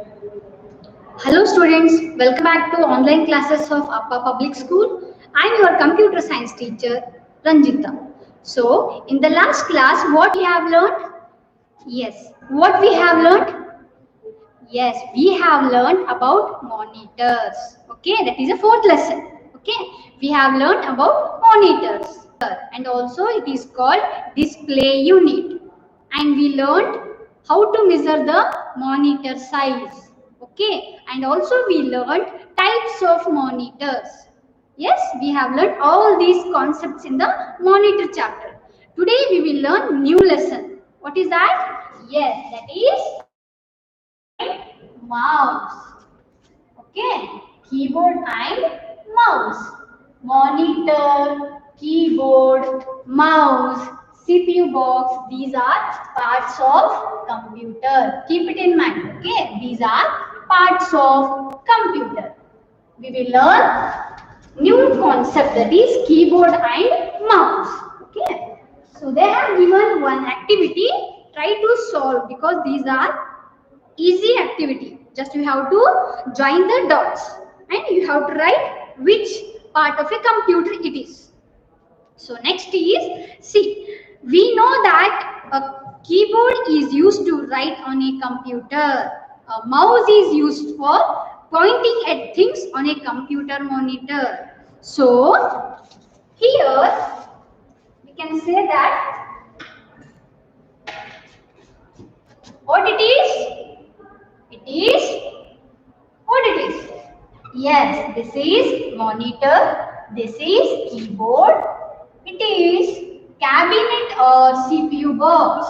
Hello students, welcome back to online classes of Appa Public School. I am your computer science teacher Ranjita. So in the last class what we have learned? Yes, what we have learned? Yes, we have learned about monitors. Okay, that is a fourth lesson. Okay, we have learned about monitors and also it is called display unit. And we learned how to measure the monitor size. Okay, and also we learned types of monitors. Yes, we have learned all these concepts in the monitor chapter. Today we will learn new lesson. What is that? Yes, that is mouse. Okay, keyboard and mouse. Monitor, keyboard, mouse, CPU box. These are parts of computer. Keep it in mind. Okay, these are parts of computer. We will learn new concept, that is keyboard and mouse. Okay, so they have given one activity. Try to solve because these are easy activity. Just you have to join the dots and you have to write which part of a computer it is. So next is, see, we know that a keyboard is used to write on a computer. A mouse is used for pointing at things on a computer monitor. So here we can say that what it is? It is what it is? Yes, this is monitor, this is keyboard, it is cabinet or CPU box.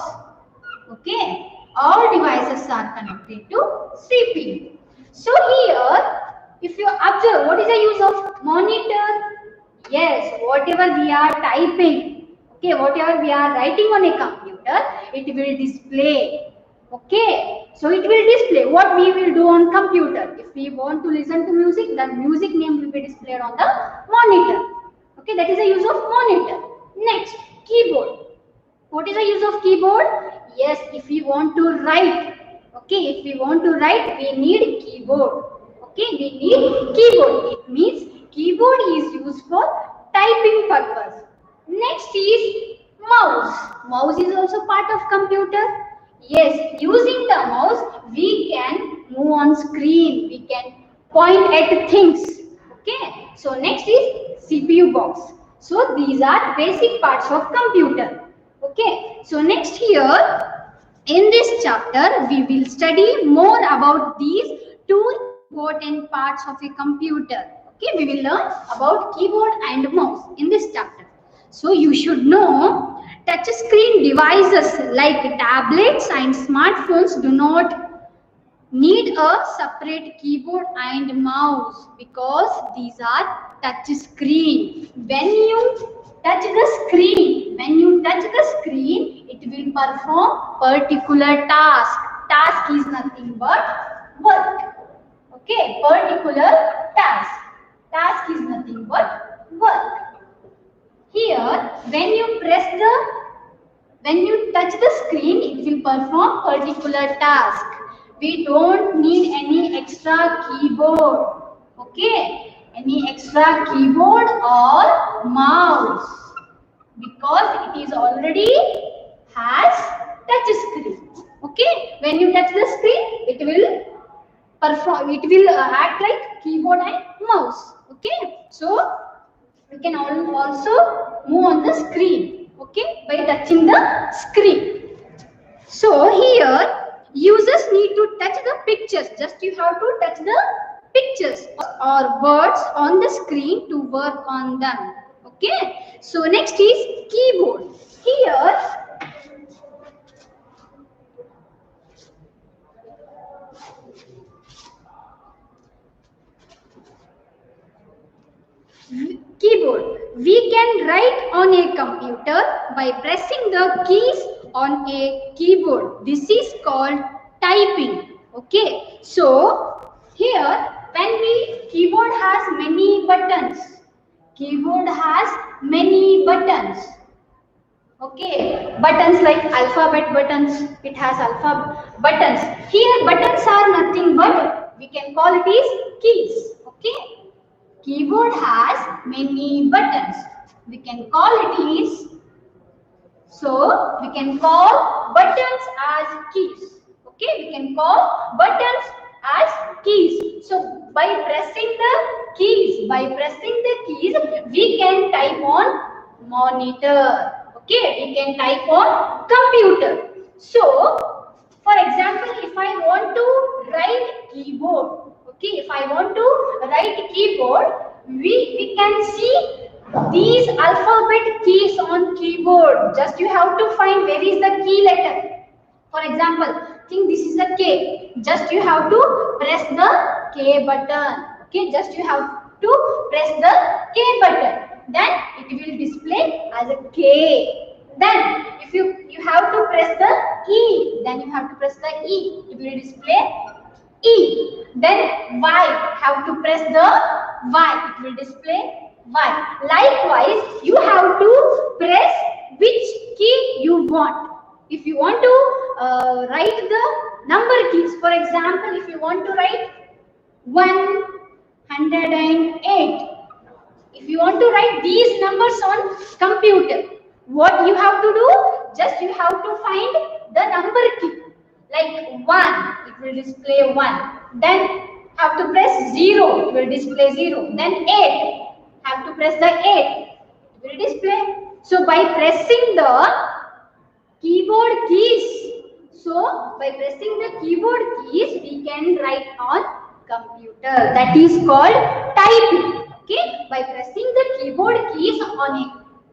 Okay, all devices are connected to CPU. So here, if you observe, what is the use of monitor? Yes, whatever we are typing, okay, whatever we are writing on a computer, it will display. Okay, so it will display what we will do on computer. If we want to listen to music, the music name will be displayed on the monitor. Okay, that is the use of monitor. Next, keyboard. What is the use of keyboard? Yes, if we want to write. Okay, if we want to write, we need keyboard. Okay, we need keyboard. It means keyboard is used for typing purpose. Next is mouse. Mouse is also part of computer. Yes, using the mouse, we can move on screen. We can point at things. Okay, so next is CPU box. So these are basic parts of computer. Okay, so next here in this chapter we will study more about these two important parts of a computer. Okay, we will learn about keyboard and mouse in this chapter. So you should know touch screen devices like tablets and smartphones do not need a separate keyboard and mouse because these are touch screen. When you touch the screen, it will perform particular task. Task is nothing but work. Okay, particular task. Task is nothing but work. Here, when you touch the screen, it will perform particular task. We don't need any extra keyboard. Okay, any extra keyboard or mouse because it is already has touch screen. Okay, when you touch the screen, it will act like keyboard and mouse. Okay, so we can also move on the screen, okay, by touching the screen. So here users need to touch the pictures. Just you have to touch the pictures or words on the screen to work on them. Okay, so next is keyboard. Here keyboard. We can write on a computer by pressing the keys on a keyboard. This is called typing. Okay. So here keyboard has many buttons. Keyboard has many buttons. Okay, buttons like alphabet buttons. It has alphabet buttons. Here buttons are nothing but can call it is keys. Okay. Keyboard has many buttons. We can call it is. So we can call buttons as keys. Okay, we can call buttons as keys. So by pressing the keys, we can type on monitor. Okay, we can type on computer. So for example, if I want to write keyboard, okay, if I want to write keyboard, we can see these alphabet keys on keyboard. Just you have to find where is the key letter. For example, think this is a K. Just you have to press the K button. Okay, just you have to press the K button. Then it will display as a K. Then if you have to press the E, then you have to press the E. It will display E. Then Y, have to press the Y. It will display Y. Likewise, you have to press which key you want. If you want to write the number keys, for example, if you want to write 108, if you want to write these numbers on computer, what you have to do? Just you have to find the number key. Like 1, it will display 1. Then have to press 0, it will display 0. Then 8, have to press the 8, it will display. So by pressing the keyboard keys, we can write on computer. That is called typing. Okay, by pressing the keyboard keys on a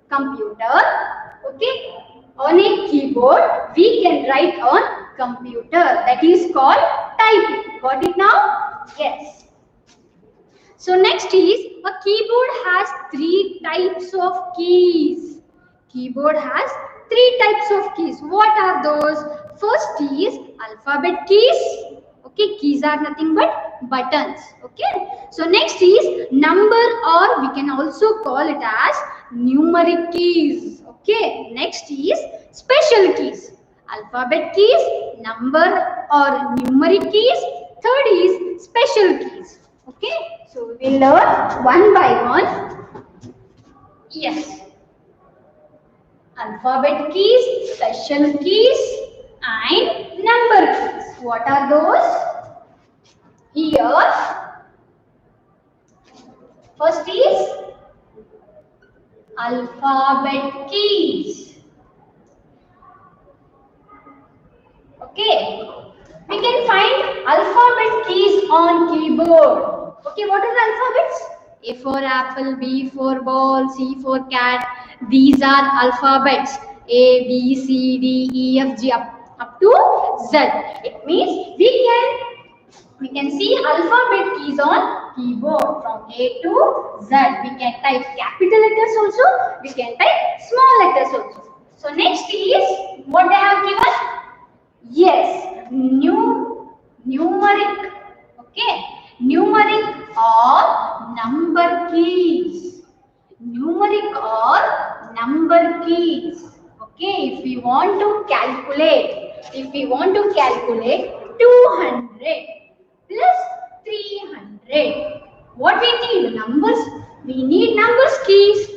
computer, okay, on a keyboard, we can write on computer. That is called typing. Got it now? Yes. So next is, a keyboard has 3 types of keys. Keyboard has 3 types of keys. What are those? First is alphabet keys. Okay, keys are nothing but buttons. Okay. So next is number, or we can also call it as numeric keys. Okay. Next is special keys. Alphabet keys, number or numeric keys. Third is special keys. Okay. So we will learn one by one. Yes. Alphabet keys, special keys, and number keys. What are those? Here, first is alphabet keys. Okay, we can find alphabet keys on keyboard. Okay, what are the alphabets? A for apple, B for ball, C for cat. These are alphabets. A, B, C, D, E, F, G up to Z. It means we can see alphabet keys on keyboard from A to Z. We can type capital letters also. We can type small letters also. So next is what they have given. Yes, numeric. Okay, numeric or number keys. Numeric or number keys. Okay, if we want to calculate 200 plus 300, what we need? Numbers. We need numbers keys.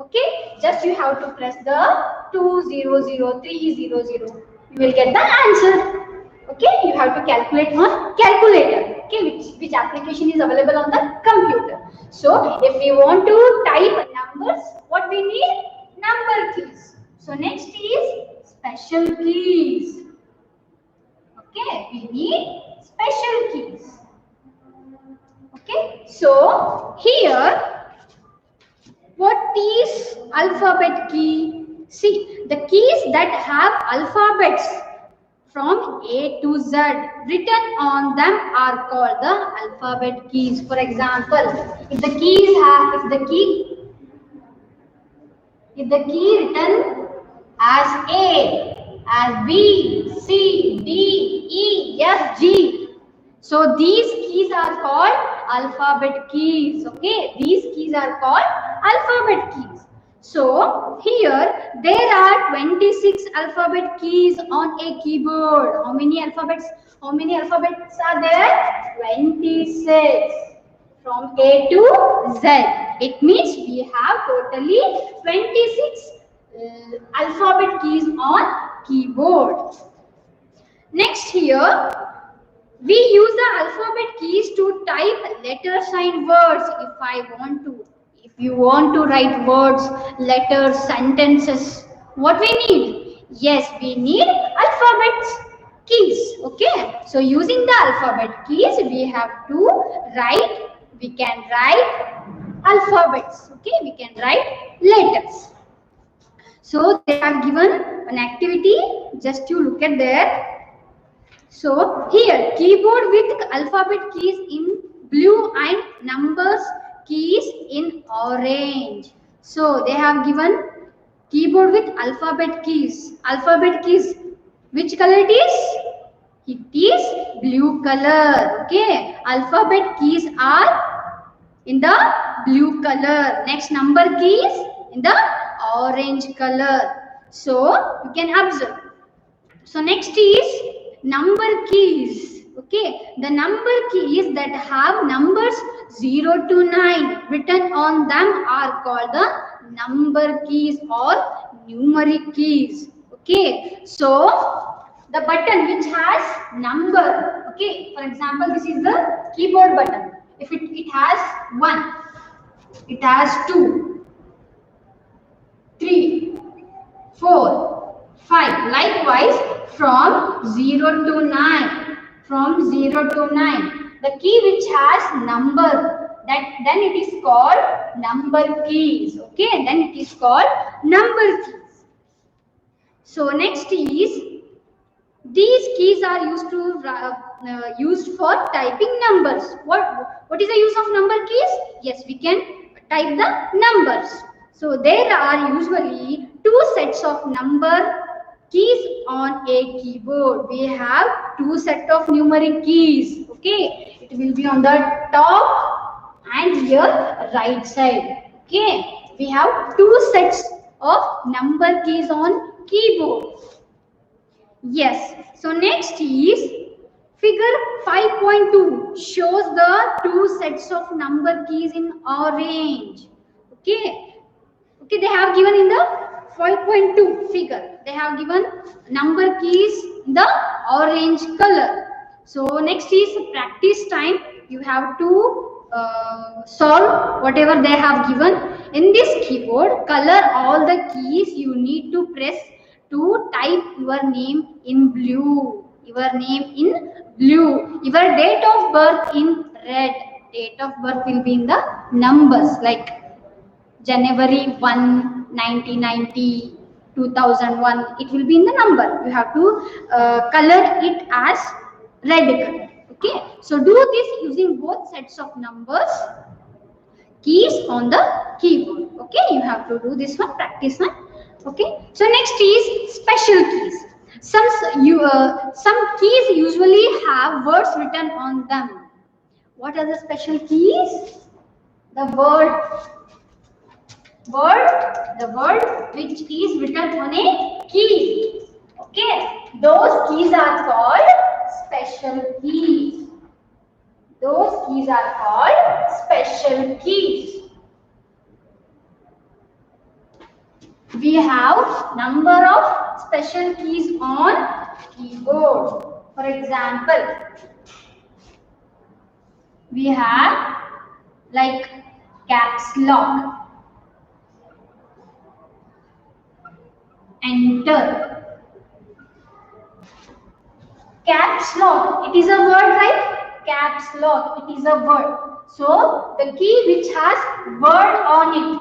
Okay, just you have to press the 200, 300. You will get the answer. Okay, you have to calculate on calculator. Okay, which application is available on the computer. So if we want to type numbers, what we need? Number keys. So next is special keys. Okay, we need special keys. Okay, so here, what is alphabet key? See, the keys that have alphabets from A to Z written on them are called the alphabet keys. For example, if the key written as A, as B, C, D, E, F, G. So these keys are called alphabet keys. Okay, these keys are called alphabet keys. So here there are 26 alphabet keys on a keyboard. How many alphabets are there? 26 from A to Z. It means we have totally 26 alphabet keys on keyboard. Next here, we use the alphabet keys to type letters and words. If you want to write words, letters, sentences, what we need? Yes, we need alphabet keys. Okay, so using the alphabet keys, we have to write. We can write alphabets. Okay, we can write letters. So they have given an activity. Just you look at there. So here, keyboard with alphabet keys in blue and numbers keys in orange. So they have given keyboard with alphabet keys. Alphabet keys, which color it is? It is blue color. Okay, alphabet keys are in the blue color. Next, number keys in the orange color. So you can observe. So next is number keys. Okay, the number keys that have numbers 0 to 9 written on them are called the number keys or numeric keys. Okay, so the button which has number, okay, for example, this is the keyboard button. If it has 1, it has 2, 3, 4, 5. Likewise, from 0 to 9. From 0 to 9. The key which has number, then it is called number keys. Okay, then it is called number keys. So next is, these keys are used for typing numbers. What is the use of number keys? Yes, we can type the numbers. So there are usually 2 sets of number keys on a keyboard. We have 2 sets of numeric keys. Okay, it will be on the top and here right side. Okay, we have 2 sets of number keys on keyboard. Yes, so next is figure 5.2 shows the 2 sets of number keys in orange. Okay, they have given in the 5.2 figure. They have given number keys in the orange color. So next is practice time. You have to solve whatever they have given. In this keyboard, color all the keys you need to press to type your name in blue. Your name in blue. Your date of birth in red. Date of birth will be in the numbers like January 1, 1990, 2001. It will be in the number. You have to color it as red color. Okay. So do this using both sets of numbers keys on the keyboard. Okay. You have to do this one. Practice one. Okay. So next is special keys. Some keys usually have words written on them. What are the special keys? The word which is written on a key. Okay, those keys are called special keys. Those keys are called special keys. We have number of special keys on keyboard. For example, we have like caps lock, enter, caps lock. It is a word, right? Caps lock. It is a word. So the key which has word on it.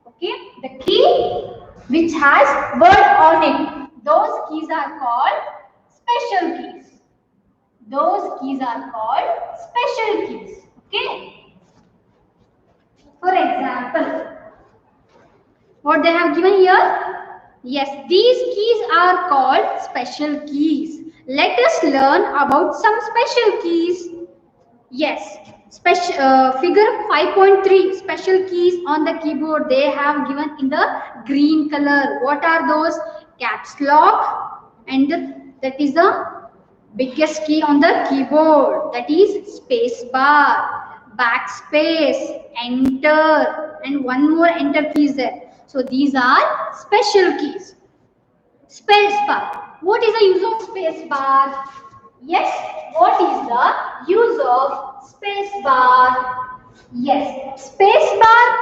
Okay, the key which has word on it. Those keys are called special keys. Those keys are called special keys. Okay. For example, what they have given here? Yes, these keys are called special keys. Let us learn about some special keys. Yes, figure 5.3 special keys on the keyboard. They have given in the green color. What are those? Caps lock, and that is the Biggest key on the keyboard, that is space bar, backspace, enter, and one more enter key is there. So these are special keys. Space bar. What is the use of space bar? Yes, what is the use of space bar? Yes, space bar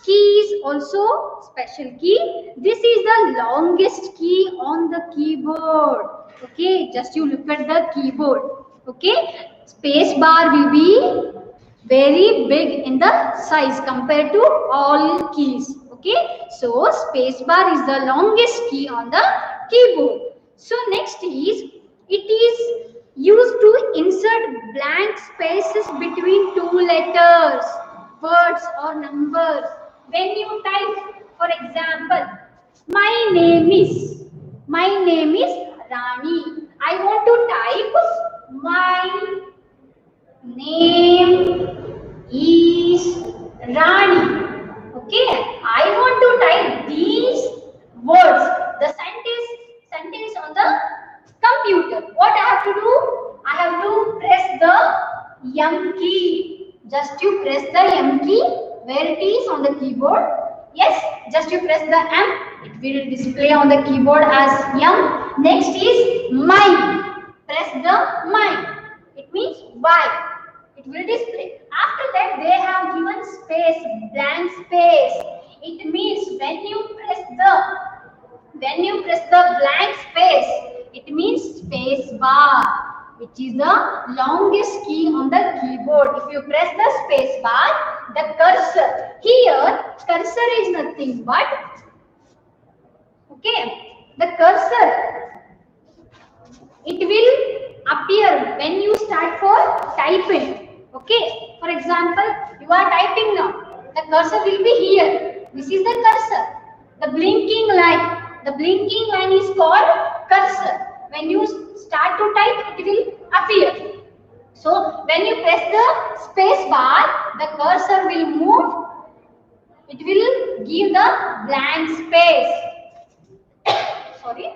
key is also special key. This is the longest key on the keyboard. Okay, just you look at the keyboard. Okay, space bar will be very big in the size compared to all keys. Okay, so space bar is the longest key on the keyboard. So next is, it is used to insert blank spaces between two letters, words or numbers. When you type, for example, my name is Rani. I want to type my name is Rani. Okay, I want to type these words, the sentence on the computer. What I have to do? I have to press the M key. Just you press the M key where it is on the keyboard. Yes, just you press the M. It will display on the keyboard as M. Next is mine. Press the mine. It means Y. It will display. After that, they have given space, blank space. It means when you press the blank space, it means space bar, which is the longest key on the keyboard. If you press the space bar, the cursor here, cursor is nothing but, okay, the cursor, it will appear when you start for typing. Okay, for example, you are typing now, the cursor will be here. This is the cursor. The blinking line is called cursor. When you start to type, it will appear. So when you press the space bar, the cursor will move. It will give the blank space. Sorry.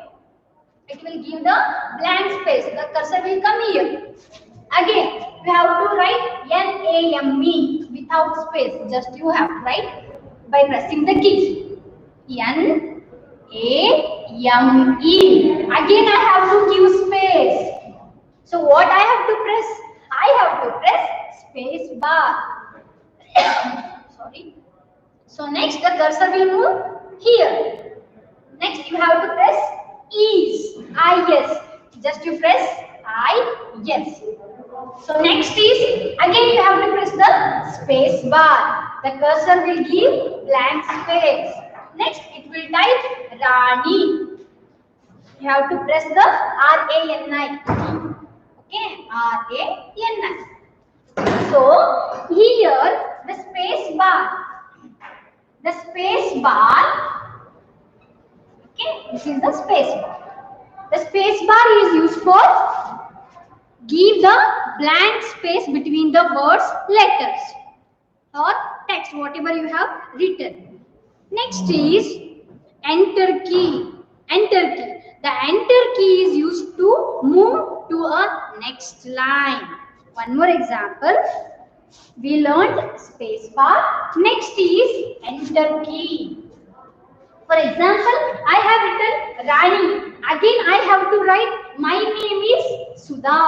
It will give the blank space. The cursor will come here. Again, you have to write N-A-M-E without space. Just you have to write by pressing the keys. N-A-M-E. Again, I have to give space. So what I have to press? I have to press space bar. Sorry. So next the cursor will move here. Next you have to press ease. I-yes. Just you press I-yes. So next is, again you have to press the space bar. The cursor will give blank space. Next it will type Rani. You have to press the R-A-N-I. Okay, R-A-N-I. So here the space bar. Okay, this is the space bar. The space bar is used for give the blank space between the words, letters or text, whatever you have written. Next is enter key. Enter key. The enter key is used to move to a next line. One more example. We learned space bar. Next is enter key. For example, I have written Rani. Again, I have to write my name is Sudha.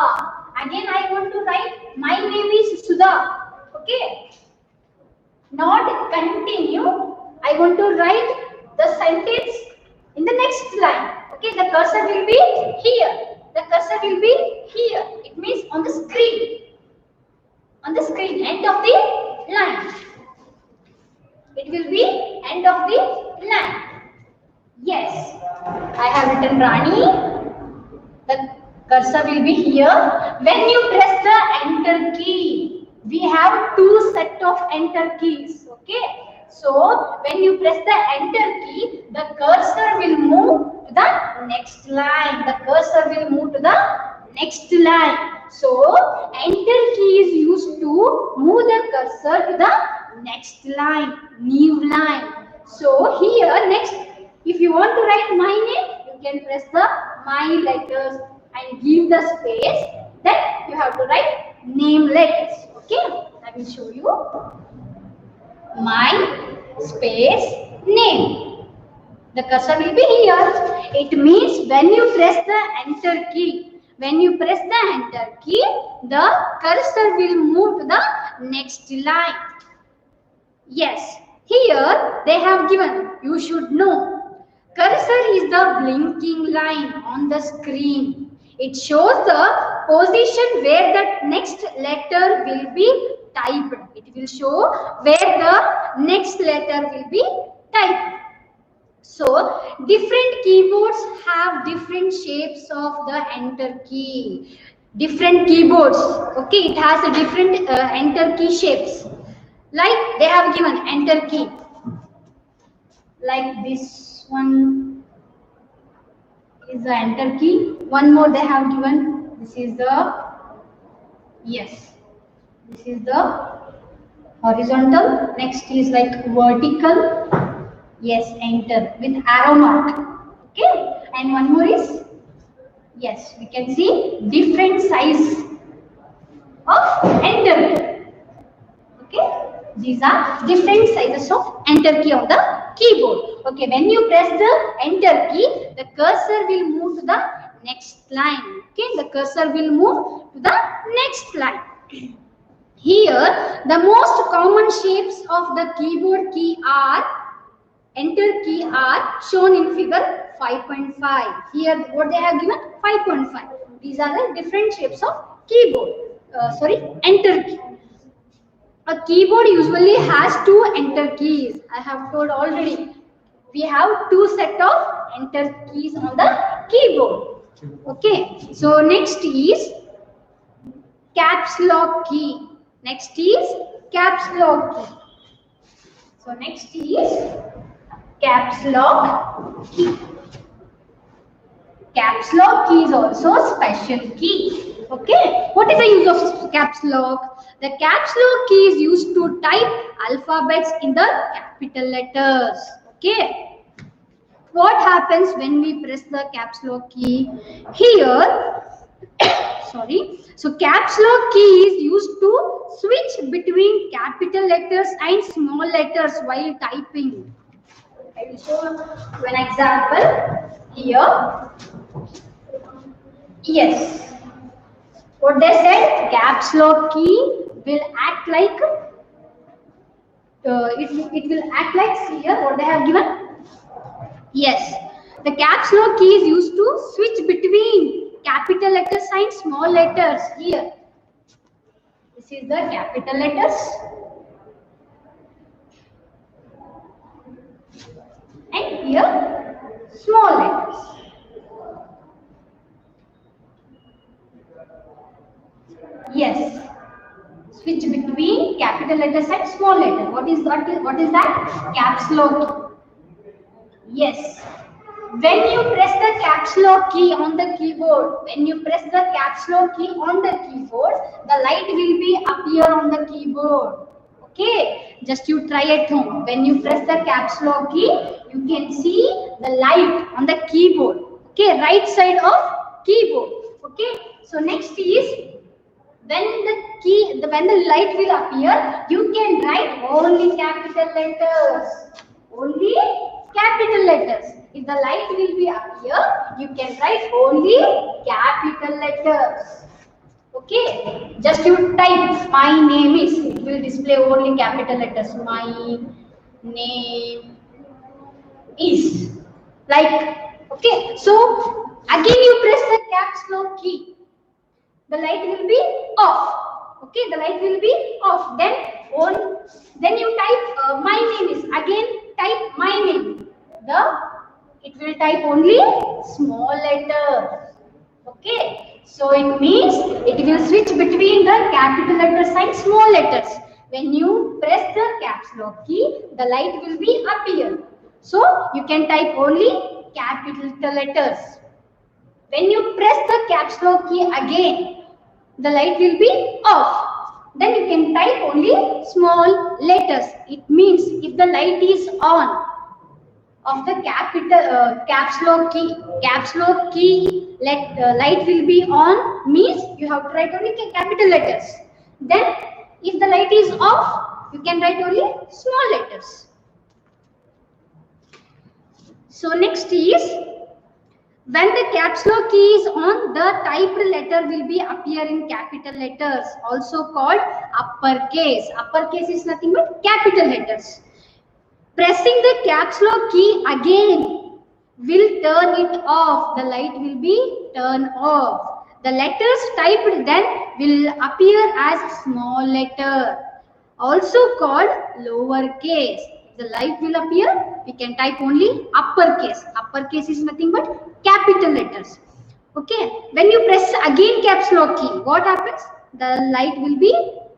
Again, I want to write my name is Sudha. Okay. Not continue. I want to write the sentence in the next line. Okay, the cursor will be here. The cursor will be here. It means on the screen. On the screen, end of the line. It will be end of the line. Yes, I have written Rani. The cursor will be here. When you press the enter key, we have two set of enter keys. Okay, so when you press the enter key, the cursor will move to the next line. The cursor will move to the next line. So enter key is used to move the cursor to the next line, new line. So here next, if you want to write my name, you can press the my letters. and give the space. Then you have to write name letters. Okay, I will show you. My space name. The cursor will be here. It means when you press the enter key, the cursor will move to the next line. Yes, here they have given, you should know. Cursor is the blinking line on the screen. It shows the position where the next letter will be typed. It will show where the next letter will be typed. So, different keyboards have different shapes of the enter key. Different keyboards, okay, it has a different enter key shapes. Like they have given enter key. Like this one is the enter key. One more they have given. This is the, yes, this is the horizontal. Next is like vertical. Yes, enter with arrow mark. Okay, and one more is, yes, we can see different size of enter key. Okay, these are different sizes of enter key of the keyboard. Okay, when you press the enter key, the cursor will move to the next line. Okay, the cursor will move to the next line. Here, the most common shapes of the keyboard key are enter key are shown in figure 5.5. Here what they have given 5.5. These are the different shapes of keyboard. Enter key. A keyboard usually has two enter keys. I have told already. We have two set of enter keys on the keyboard. Okay. So next is caps lock key. Next is caps lock key. So next is caps lock key. Caps lock key is also special key. Okay. What is the use of caps lock? The caps lock key is used to type alphabets in the capital letters. Okay. What happens when we press the caps lock key? Here, sorry. So caps lock key is used to switch between capital letters and small letters while typing. I will show you an example here. Yes. What they said, caps lock key will act like it will act like here. What they have given? Yes. The caps lock key is used to switch between capital letters and small letters. Here. This is the capital letters. And here small letters. Yes. Switch between capital letters and small letters. What is that? Caps lock key. Yes. When you press the caps lock key on the keyboard, the light will be appear on the keyboard. Okay, just you try at home. When you press the caps lock key, you can see the light on the keyboard. Okay, right side of keyboard. Okay, so next is when the light will appear, you can write only capital letters. Only capital letters. If the light will be appear, you can write only capital letters. Okay, just you type my name is, it will display only capital letters. My name is, like, okay. So again you press the caps lock key, the light will be off. Okay, the light will be off. Then you type my name is, again type my name. It will type only small letters. Okay, so it means it will switch between the capital letters and small letters. When you press the caps lock key, the light will be appear. So you can type only capital letters. When you press the caps lock key again, the light will be off. Then you can type only small letters. It means if the light is on, of the caps lock key. Caps lock key light will be on means you have to write only capital letters. Then if the light is off, you can write only small letters. So next is, when the caps lock key is on, the typed letter will be appear in capital letters, also called uppercase. Uppercase is nothing but capital letters. Pressing the caps lock key again will turn it off. The light will be turned off. The letters typed then will appear as small letter, also called lowercase. The light will appear, we can type only uppercase. Uppercase is nothing but capital letters. Okay, when you press again caps lock key, what happens? The light will be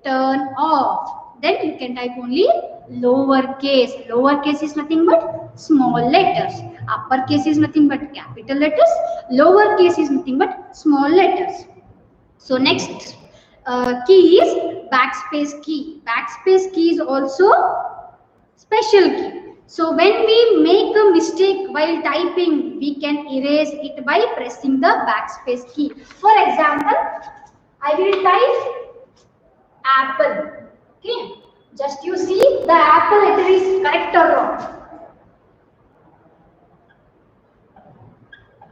turned off. Then you can type only lowercase. Lowercase is nothing but small letters. Uppercase is nothing but capital letters. Lowercase is nothing but small letters. So next key is backspace key. Backspace key is also special key. So when we make a mistake while typing, we can erase it by pressing the backspace key. For example, I will type apple. Okay, just you see the apple letter is correct or wrong.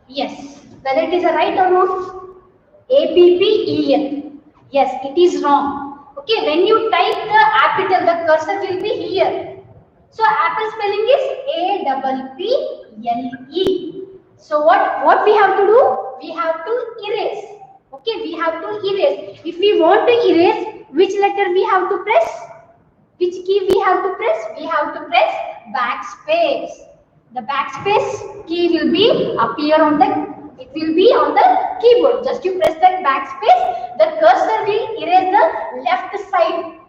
Yes, whether it is a right or wrong. APPEL. Yes, it is wrong. Okay, when you type the capital, the cursor will be here. So apple spelling is APPLE. So what we have to do? We have to erase. Okay, we have to erase. If we want to erase, which letter we have to press? Which key we have to press? We have to press backspace. The backspace key will be appear on the. It will be on the keyboard. Just you press that backspace, the cursor will erase the left side.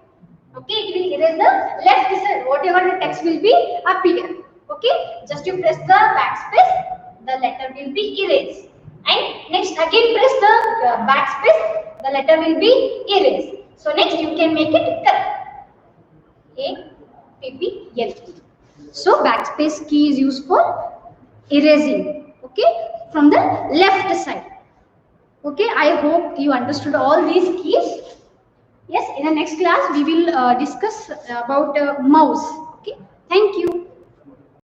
Okay, it will erase the left side. Whatever the text will be appear. Okay, just you press the backspace, the letter will be erased. And next again press the backspace, the letter will be erased. So next you can make it correct. APPLE. So backspace key is used for erasing. Okay, from the left side. Okay, I hope you understood all these keys. Yes, in the next class we will discuss about mouse. Okay, thank you.